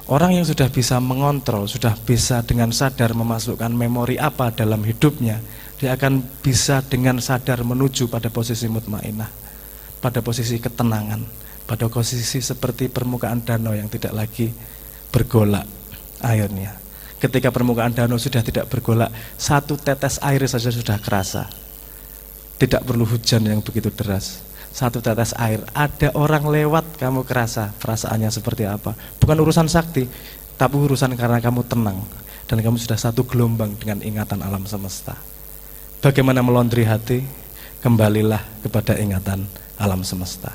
Orang yang sudah bisa mengontrol, sudah bisa dengan sadar memasukkan memori apa dalam hidupnya, dia akan bisa dengan sadar menuju pada posisi mutmainah, pada posisi ketenangan, pada posisi seperti permukaan danau yang tidak lagi bergolak airnya. Ketika permukaan danau sudah tidak bergolak, satu tetes air saja sudah kerasa. Tidak perlu hujan yang begitu deras. Satu tetes air, ada orang lewat, kamu kerasa perasaannya seperti apa. Bukan urusan sakti, tapi urusan karena kamu tenang dan kamu sudah satu gelombang dengan ingatan alam semesta. Bagaimana melondri hati? Kembalilah kepada ingatan alam semesta.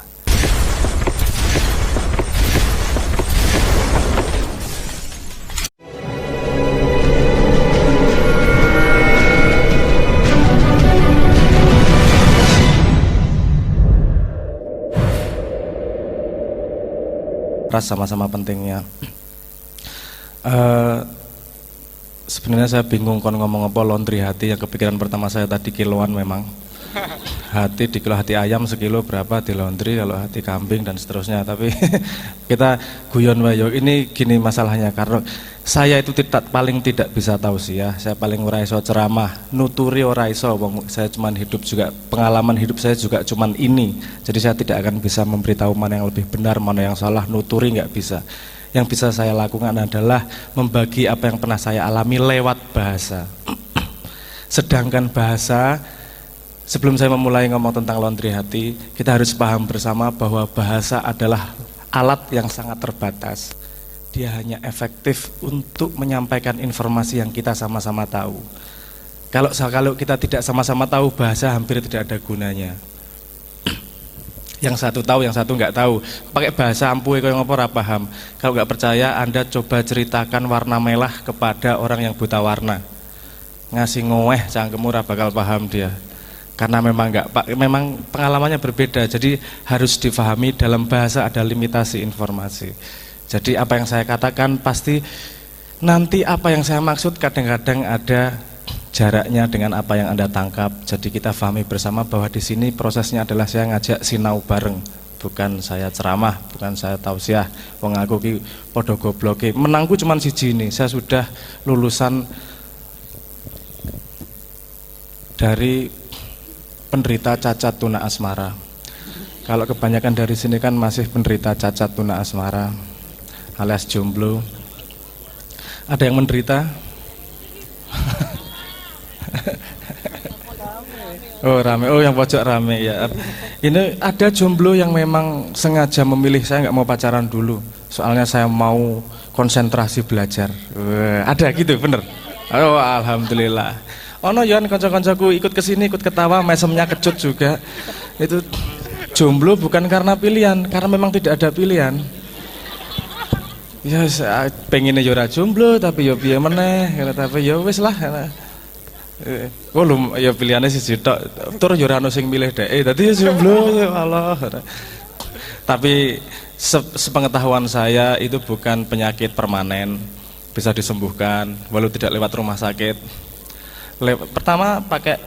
Sama-sama pentingnya. Sebenarnya saya bingung kon ngomong apa laundry hati. Yang kepikiran pertama saya tadi kiloan memang. Hati di kilo, hati ayam sekilo berapa di laundry, kalau hati kambing dan seterusnya. Tapi kita guyon wayo. Ini gini masalahnya, karena saya itu paling tidak bisa tausiah, saya paling ora iso ceramah, nuturi ora iso. Saya cuman hidup juga, pengalaman hidup saya juga cuman ini. Jadi saya tidak akan bisa memberitahu mana yang lebih benar, mana yang salah, nuturi nggak bisa. Yang bisa saya lakukan adalah membagi apa yang pernah saya alami lewat bahasa. Sedangkan bahasa, sebelum saya memulai ngomong tentang laundry hati, kita harus paham bersama bahwa bahasa adalah alat yang sangat terbatas. Dia hanya efektif untuk menyampaikan informasi yang kita sama-sama tahu. Kalau kita tidak sama-sama tahu, bahasa hampir tidak ada gunanya. Yang satu tahu, yang satu nggak tahu. Pakai bahasa ampuh kaya ngopo ora paham. Kalau nggak percaya, Anda coba ceritakan warna merah kepada orang yang buta warna. Ngasih ngoweh cangkemmu ora bakal paham dia. Karena memang pengalamannya berbeda. Jadi harus difahami, dalam bahasa ada limitasi informasi. Jadi apa yang saya katakan pasti nanti apa yang saya maksud kadang-kadang ada jaraknya dengan apa yang Anda tangkap. Jadi kita pahami bersama bahwa di sini prosesnya adalah saya ngajak sinau bareng, bukan saya ceramah, bukan saya tausiah. Wong aku ki padha gobloke. Menangku cuman siji ini. Saya sudah lulusan dari penderita cacat tuna asmara. Kalau kebanyakan dari sini kan masih penderita cacat tuna asmara alias jomblo. Ada yang menderita? Oh rame, oh yang pojok rame ya. Ini ada jomblo yang memang sengaja memilih, saya nggak mau pacaran dulu, soalnya saya mau konsentrasi belajar. Ada gitu, bener? Oh alhamdulillah. Oh no, Yohan kanca-kancaku ikut kesini, ikut ketawa, mesemnya kecut juga. Itu jomblo bukan karena pilihan, karena memang tidak ada pilihan. Ya pengennya ora jomblo tapi ya piye meneh, tapi ya wis lah. Oh lho ya pilihane siji tok. Tur ya ora ono sing milih dhek. Dadi ya jomblo Allah. Tapi sepengetahuan saya itu bukan penyakit permanen, bisa disembuhkan walau tidak lewat rumah sakit. Pertama pakai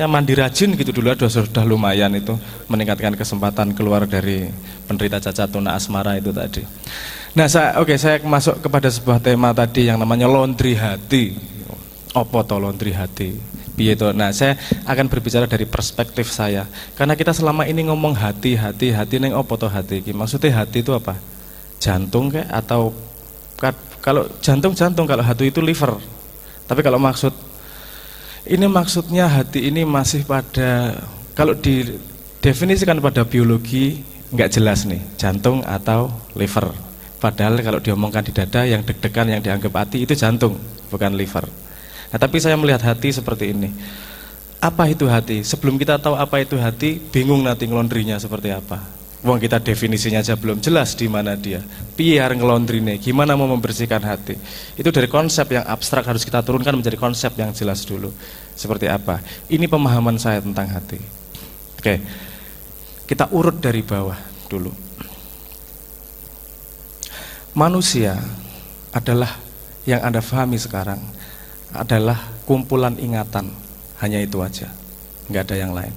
mandi rajin gitu dulu, sudah lumayan itu meningkatkan kesempatan keluar dari penderita cacat tuna asmara itu tadi. Nah saya masuk kepada sebuah tema tadi yang namanya laundry hati. Apa to laundry hati? Piye to? Nah saya akan berbicara dari perspektif saya, karena kita selama ini ngomong hati neng apa to hati? Maksudnya hati itu apa? Jantung kayak atau kalau jantung, kalau hati itu liver. Tapi kalau maksudnya hati ini masih pada, kalau didefinisikan pada biologi nggak jelas nih, jantung atau liver. Padahal kalau diomongkan di dada yang deg-degan yang dianggap hati itu jantung, bukan liver. Nah tapi saya melihat hati seperti ini. Apa itu hati? Sebelum kita tahu apa itu hati, bingung nanti ngelondrinya seperti apa. Wong kita definisinya aja belum jelas di mana dia. Piye arep ngelondrine? Gimana mau membersihkan hati? Itu dari konsep yang abstrak harus kita turunkan menjadi konsep yang jelas dulu. Seperti apa? Ini pemahaman saya tentang hati. Oke. Kita urut dari bawah dulu. Manusia adalah yang Anda pahami sekarang adalah kumpulan ingatan, hanya itu aja, nggak ada yang lain.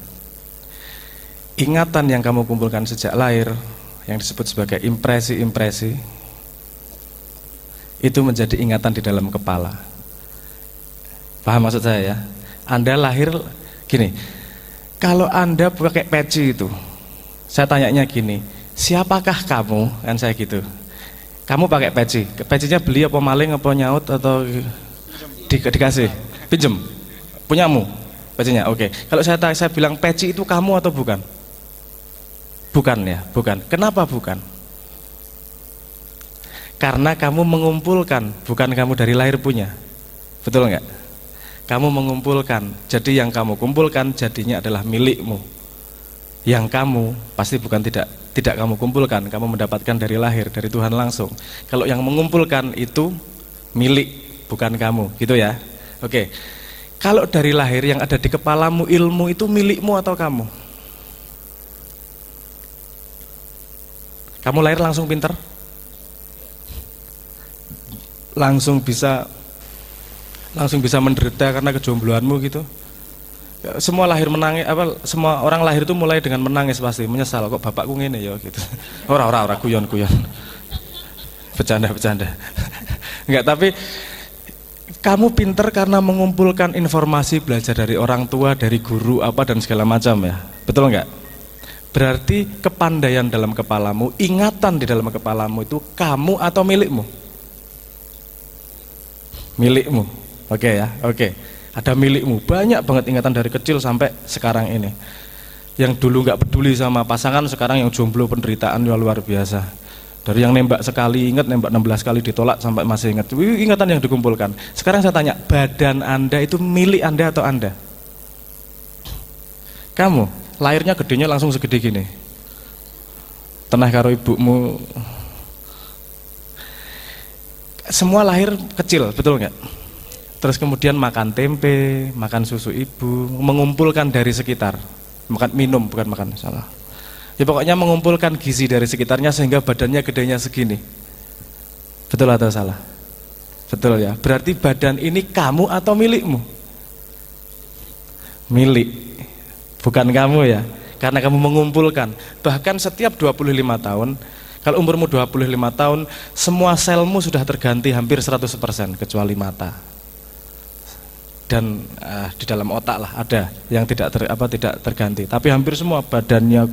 Ingatan yang kamu kumpulkan sejak lahir, yang disebut sebagai impresi-impresi, itu menjadi ingatan di dalam kepala. Paham maksud saya ya? Anda lahir gini, kalau Anda pakai peci itu, saya tanyanya gini, siapakah kamu? Kan saya gitu. Kamu pakai peci, pecinya beli apa maling apa nyaut atau dikasih? Pinjem? Punyamu? Pecinya? Oke. Kalau saya bilang peci itu kamu atau bukan? Bukan ya, bukan. Kenapa bukan? Karena kamu mengumpulkan, bukan kamu dari lahir punya. Betul nggak? Kamu mengumpulkan, jadi yang kamu kumpulkan jadinya adalah milikmu. Yang kamu pasti bukan tidak kamu kumpulkan, kamu mendapatkan dari lahir, dari Tuhan langsung. Kalau yang mengumpulkan itu milik, bukan kamu, gitu ya. Oke. Kalau dari lahir yang ada di kepalamu ilmu itu milikmu atau kamu? Kamu lahir langsung pinter? Langsung bisa menderita karena kejombloanmu gitu? Semua lahir menangis, semua orang lahir itu mulai dengan menangis pasti, menyesal kok bapakku ngene ya gitu. Ora guyon. Bercanda. Enggak, tapi kamu pinter karena mengumpulkan informasi, belajar dari orang tua, dari guru apa dan segala macam ya. Betul enggak? Berarti kepandaian dalam kepalamu, ingatan di dalam kepalamu itu kamu atau milikmu? Milikmu. Oke ya, oke. Ada milikmu, banyak banget ingatan dari kecil sampai sekarang ini. Yang dulu nggak peduli sama pasangan, sekarang yang jomblo penderitaan luar biasa. Dari yang nembak sekali ingat, nembak 16 kali ditolak sampai masih ingat. Ingatan yang dikumpulkan. Sekarang saya tanya, badan Anda itu milik Anda atau Anda? Kamu, lahirnya gedenya langsung segede gini. Tenah karo ibumu. Semua lahir kecil, betul nggak? Terus kemudian makan tempe, makan susu ibu, mengumpulkan dari sekitar, makan minum bukan makan, salah. Ya pokoknya mengumpulkan gizi dari sekitarnya sehingga badannya gedenya segini. Betul atau salah? Betul ya. Berarti badan ini kamu atau milikmu? Milik, bukan kamu ya. Karena kamu mengumpulkan. Bahkan setiap 25 tahun, kalau umurmu 25 tahun, semua selmu sudah terganti hampir 100% kecuali mata. Dan di dalam otak lah ada yang tidak terganti, tapi hampir semua badannya,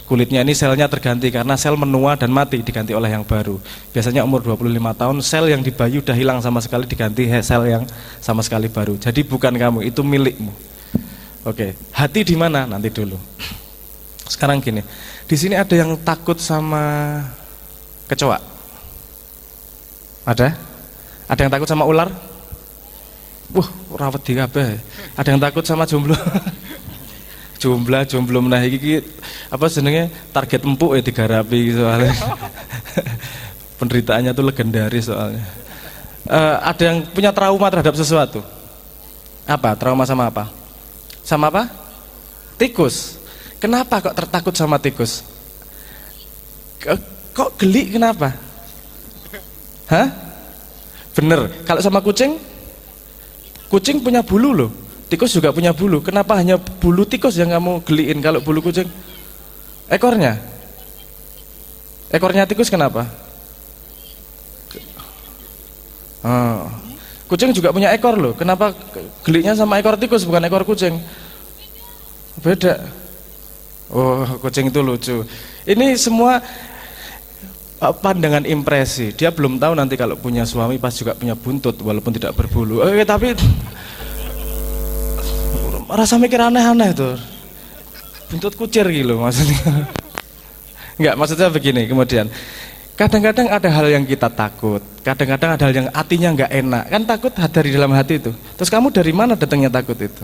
kulitnya ini selnya terganti karena sel menua dan mati, diganti oleh yang baru. Biasanya umur 25 tahun sel yang di bayi udah hilang sama sekali, diganti sel yang sama sekali baru. Jadi bukan kamu, itu milikmu. Oke, hati di mana? Nanti dulu. Sekarang gini, di sini ada yang takut sama kecoa? Ada? Ada yang takut sama ular? Rawat di kabeh. Ada yang takut sama jomblo? jomblo menah iki apa jenenge target empuk ya digarapi soalnya. Penderitaannya tuh legendaris soalnya. Ada yang punya trauma terhadap sesuatu? Apa? Trauma sama apa? Sama apa? Tikus. Kenapa kok tertakut sama tikus? Kok geli kenapa? Hah? Bener. Kalau sama kucing? Kucing punya bulu loh, tikus juga punya bulu. Kenapa hanya bulu tikus yang kamu geliin? Kalau bulu kucing, ekornya tikus kenapa? Kucing juga punya ekor loh. Kenapa geliknya sama ekor tikus bukan ekor kucing? Beda. Kucing itu lucu. Ini semua pandangan impresi. Dia belum tahu nanti kalau punya suami pas juga punya buntut walaupun tidak berbulu. Tapi rasa mikir aneh-aneh tuh. Buntut kucir gitu maksudnya. Enggak, maksudnya begini. Kemudian kadang-kadang ada hal yang kita takut, kadang-kadang ada hal yang hatinya enggak enak. Kan takut dari dalam hati itu. Terus kamu dari mana datangnya takut itu?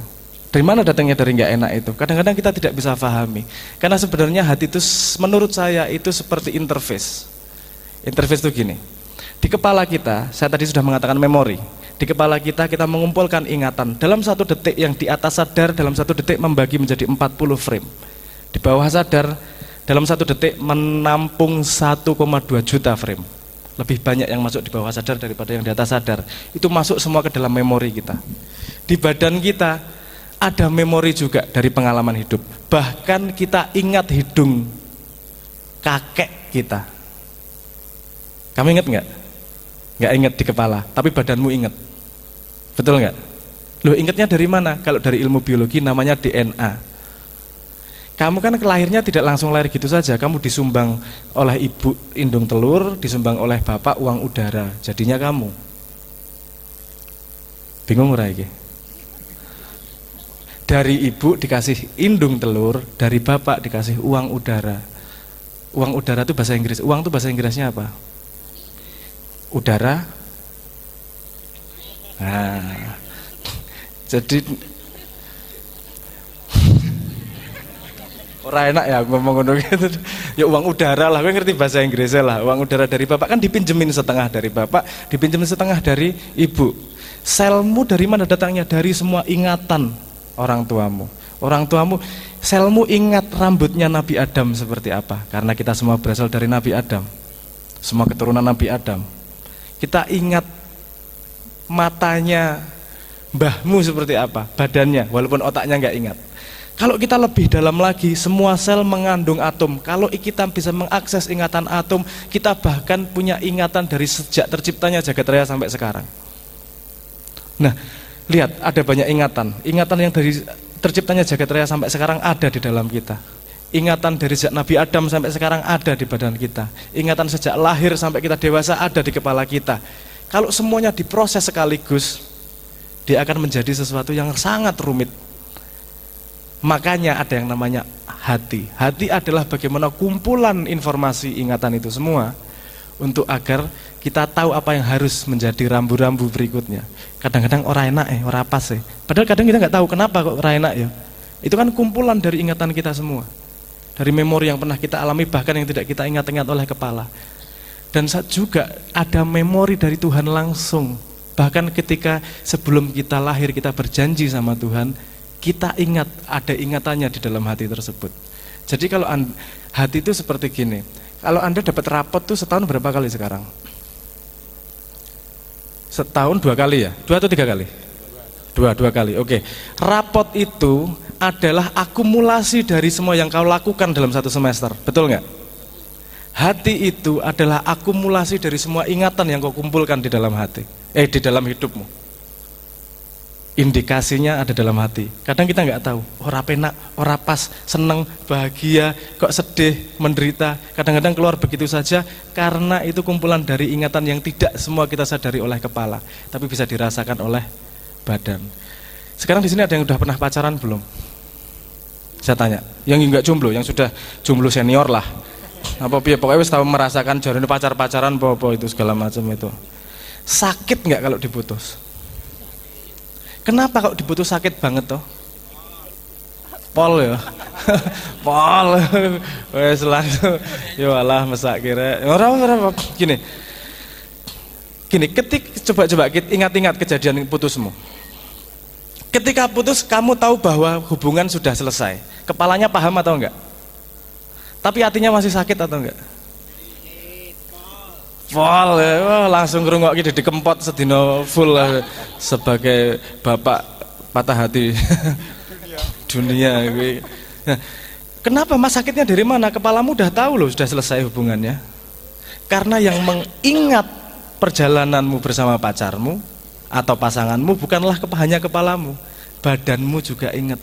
Dari mana datangnya dari enggak enak itu? Kadang-kadang kita tidak bisa pahami. Karena sebenarnya hati itu menurut saya itu seperti interface. Interface itu gini, di kepala kita, saya tadi sudah mengatakan memori. Di kepala kita mengumpulkan ingatan. Dalam satu detik yang di atas sadar, dalam satu detik membagi menjadi 40 frame. Di bawah sadar, dalam satu detik menampung 1,2 juta frame. Lebih banyak yang masuk di bawah sadar daripada yang di atas sadar. Itu masuk semua ke dalam memori kita. Di badan kita ada memori juga dari pengalaman hidup. Bahkan kita ingat hidung kakek kita. Kamu ingat nggak? nggak inget di kepala, tapi badanmu inget. Betul nggak? Loh, ingetnya dari mana? Kalau dari ilmu biologi namanya DNA. Kamu kan lahirnya tidak langsung lahir gitu saja, kamu disumbang oleh ibu indung telur, disumbang oleh bapak uang udara, jadinya kamu. Bingung ora iki? Dari ibu dikasih indung telur, dari bapak dikasih uang udara. Uang udara itu bahasa Inggris. Uang itu bahasa Inggrisnya apa? Udara. Nah, jadi ora enak ya ngomong ngono gitu. Ya uang udara lah, gue ngerti bahasa Inggrisnya lah. Uang udara dari bapak kan dipinjemin setengah dari bapak, dipinjemin setengah dari ibu. Selmu dari mana datangnya? Dari semua ingatan orang tuamu. Orang tuamu, selmu ingat rambutnya Nabi Adam seperti apa? Karena kita semua berasal dari Nabi Adam. Semua keturunan Nabi Adam. Kita ingat matanya mbahmu seperti apa? Badannya, walaupun otaknya nggak ingat. Kalau kita lebih dalam lagi, semua sel mengandung atom. Kalau kita bisa mengakses ingatan atom, kita bahkan punya ingatan dari sejak terciptanya jagat raya sampai sekarang. Nah, lihat, ada banyak ingatan. Ingatan yang dari terciptanya jagat raya sampai sekarang ada di dalam kita. Ingatan dari sejak Nabi Adam sampai sekarang ada di badan kita. Ingatan sejak lahir sampai kita dewasa ada di kepala kita. Kalau semuanya diproses sekaligus, dia akan menjadi sesuatu yang sangat rumit. Makanya ada yang namanya hati. Hati adalah bagaimana kumpulan informasi ingatan itu semua untuk agar kita tahu apa yang harus menjadi rambu-rambu berikutnya. Kadang-kadang orang enak orang pas padahal kadang kita nggak tahu kenapa kok orang enak ya. Itu kan kumpulan dari ingatan kita semua, dari memori yang pernah kita alami bahkan yang tidak kita ingat-ingat oleh kepala. Dan juga ada memori dari Tuhan langsung. Bahkan ketika sebelum kita lahir kita berjanji sama Tuhan, kita ingat, ada ingatannya di dalam hati tersebut. Jadi kalau hati itu seperti gini, kalau Anda dapat rapot tuh setahun berapa kali sekarang? Setahun 2 kali ya? 2 atau 3 kali? 2 kali, oke. Rapot itu adalah akumulasi dari semua yang kau lakukan dalam 1 semester, betul nggak? Hati itu adalah akumulasi dari semua ingatan yang kau kumpulkan di dalam hati, di dalam hidupmu. Indikasinya ada dalam hati. Kadang kita nggak tahu, ora penak, ora pas, seneng, bahagia, kok sedih, menderita. Kadang-kadang keluar begitu saja karena itu kumpulan dari ingatan yang tidak semua kita sadari oleh kepala, tapi bisa dirasakan oleh badan. Sekarang di sini ada yang udah pernah pacaran belum? Saya tanya. Yang nggak jomblo, yang sudah jomblo senior lah. Apa pokoknya wis tahu merasakan jarene pacar-pacaran apa itu segala macam itu. Sakit nggak kalau diputus? Kenapa kok diputus sakit banget toh? Pol ya. Pol. Wes langsung ya alah mesak kira. Ora gini. Coba ingat-ingat kejadian putusmu. Ketika putus kamu tahu bahwa hubungan sudah selesai. Kepalanya paham atau enggak? Tapi hatinya masih sakit atau enggak? Pol, langsung ngrungok di kempot sedino full lah sebagai bapak patah hati dunia. Nah, kenapa mas sakitnya dari mana? Kepalamu udah tahu loh sudah selesai hubungannya. Karena yang mengingat perjalananmu bersama pacarmu atau pasanganmu bukanlah hanya kepalamu, badanmu juga ingat.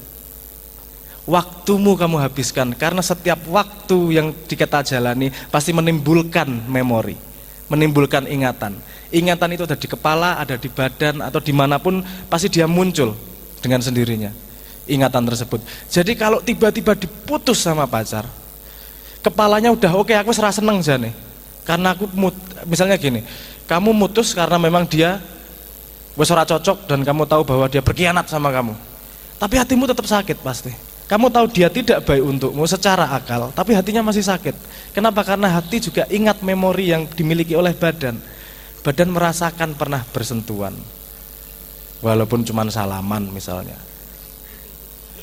Waktumu kamu habiskan karena setiap waktu yang kita jalani pasti menimbulkan memori, menimbulkan ingatan. Ingatan itu ada di kepala, ada di badan atau dimanapun pasti dia muncul dengan sendirinya ingatan tersebut. Jadi kalau tiba-tiba diputus sama pacar, kepalanya udah oke, aku serasa seneng jane. Karena aku misalnya gini, kamu mutus karena memang dia wes ora cocok dan kamu tahu bahwa dia berkhianat sama kamu. Tapi hatimu tetap sakit pasti. Kamu tahu dia tidak baik untukmu secara akal, tapi hatinya masih sakit. Kenapa? Karena hati juga ingat memori yang dimiliki oleh badan. Badan merasakan pernah bersentuhan, walaupun cuma salaman misalnya.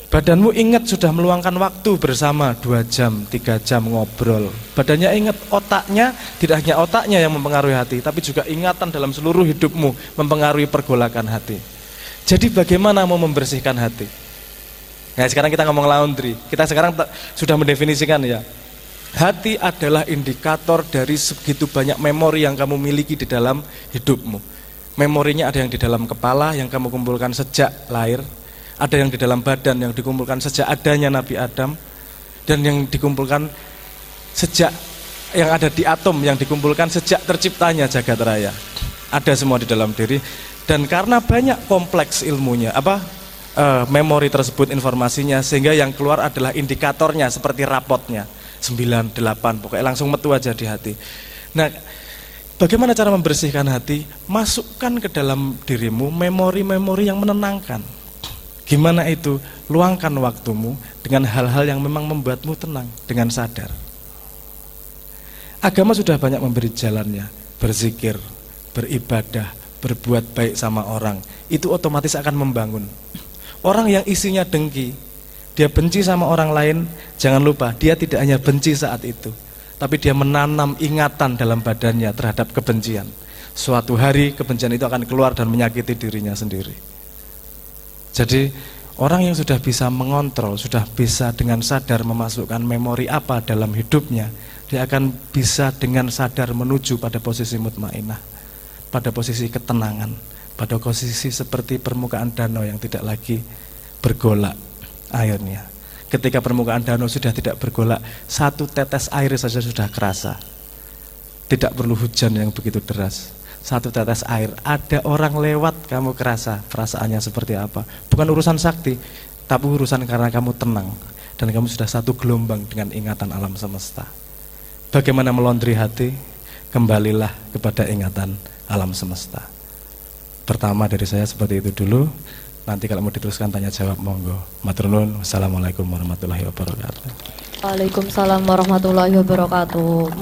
Badanmu ingat sudah meluangkan waktu bersama 2 jam, 3 jam ngobrol. Badannya ingat, otaknya, tidak hanya otaknya yang mempengaruhi hati, tapi juga ingatan dalam seluruh hidupmu mempengaruhi pergolakan hati. Jadi bagaimana mau membersihkan hati? Nah sekarang kita ngomong laundry, kita sekarang sudah mendefinisikan ya. Hati adalah indikator dari segitu banyak memori yang kamu miliki di dalam hidupmu. Memorinya ada yang di dalam kepala yang kamu kumpulkan sejak lahir, ada yang di dalam badan yang dikumpulkan sejak adanya Nabi Adam, dan yang dikumpulkan sejak yang ada di atom yang dikumpulkan sejak terciptanya jagat raya. Ada semua di dalam diri, dan karena banyak kompleks ilmunya, memori tersebut, informasinya, sehingga yang keluar adalah indikatornya seperti rapotnya 9, 8, pokoknya langsung metu aja di hati. Nah, bagaimana cara membersihkan hati? Masukkan ke dalam dirimu memori-memori yang menenangkan. Gimana itu? Luangkan waktumu dengan hal-hal yang memang membuatmu tenang, dengan sadar. Agama sudah banyak memberi jalannya, berzikir, beribadah, berbuat baik sama orang, itu otomatis akan membangun. Orang yang isinya dengki, dia benci sama orang lain, jangan lupa dia tidak hanya benci saat itu, tapi dia menanam ingatan dalam badannya terhadap kebencian. Suatu hari kebencian itu akan keluar dan menyakiti dirinya sendiri. Jadi orang yang sudah bisa mengontrol, sudah bisa dengan sadar memasukkan memori apa dalam hidupnya, dia akan bisa dengan sadar menuju pada posisi mutmainah, pada posisi ketenangan, pada posisi seperti permukaan danau yang tidak lagi bergolak airnya. Ketika permukaan danau sudah tidak bergolak, satu tetes air saja sudah kerasa. Tidak perlu hujan yang begitu deras, satu tetes air, ada orang lewat kamu kerasa perasaannya seperti apa. Bukan urusan sakti, tapi urusan karena kamu tenang dan kamu sudah satu gelombang dengan ingatan alam semesta. Bagaimana melondri hati? Kembalilah kepada ingatan alam semesta. Pertama dari saya seperti itu dulu. Nanti kalau mau diteruskan tanya jawab monggo. Matur nuwun. Wassalamualaikum warahmatullahi wabarakatuh. Waalaikumsalam warahmatullahi wabarakatuh.